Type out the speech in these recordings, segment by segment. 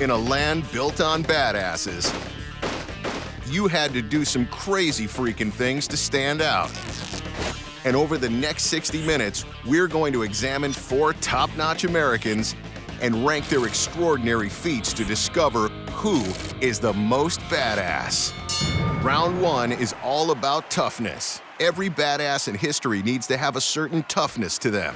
In a land built on badasses, you had to do some crazy freaking things to stand out. And over the next 60 minutes, we're going to examine 4 top-notch Americans and rank their extraordinary feats to discover who is the most badass. Round 1 is all about toughness. Every badass in history needs to have a certain toughness to them.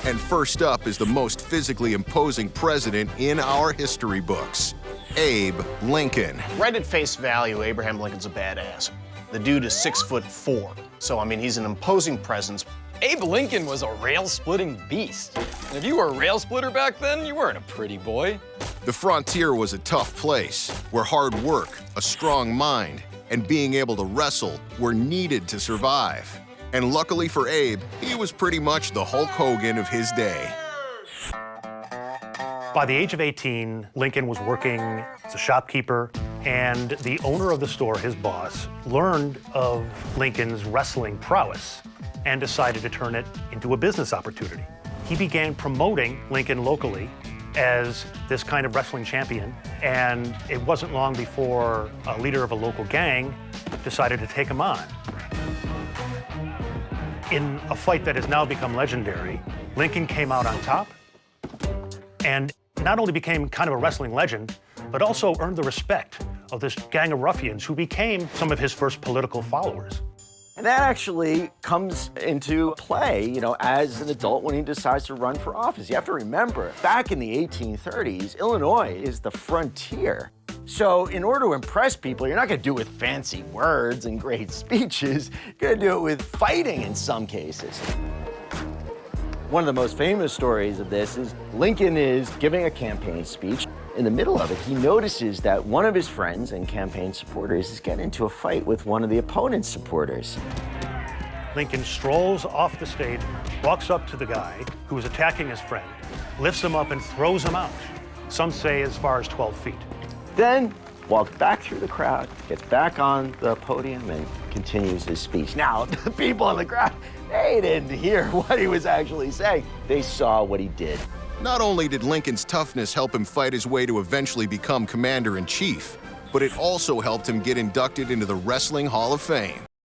And first up is the most physically imposing president in our history books, Abe Lincoln. Right at face value, Abraham Lincoln's a badass. The dude is 6'4", so I mean, he's an imposing presence. Abe Lincoln was a rail-splitting beast. And if you were a rail splitter back then, you weren't a pretty boy. The frontier was a tough place where hard work, a strong mind, and being able to wrestle were needed to survive. And luckily for Abe, he was pretty much the Hulk Hogan of his day. By the age of 18, Lincoln was working as a shopkeeper, and the owner of the store, his boss, learned of Lincoln's wrestling prowess and decided to turn it into a business opportunity. He began promoting Lincoln locally as this kind of wrestling champion, and it wasn't long before a leader of a local gang decided to take him on. In a fight that has now become legendary, Lincoln came out on top and not only became kind of a wrestling legend, but also earned the respect of this gang of ruffians who became some of his first political followers. And that actually comes into play, as an adult when he decides to run for office. You have to remember, back in the 1830s, Illinois is the frontier. So in order to impress people, you're not gonna do it with fancy words and great speeches. You're gonna do it with fighting in some cases. One of the most famous stories of this is Lincoln is giving a campaign speech. In the middle of it, he notices that one of his friends and campaign supporters is getting into a fight with one of the opponent's supporters. Lincoln strolls off the stage, walks up to the guy who is attacking his friend, lifts him up and throws him out. Some say as far as 12 feet. Then walks back through the crowd, gets back on the podium and continues his speech. Now, the people in the crowd, they didn't hear what he was actually saying. They saw what he did. Not only did Lincoln's toughness help him fight his way to eventually become commander-in-chief, but it also helped him get inducted into the Wrestling Hall of Fame.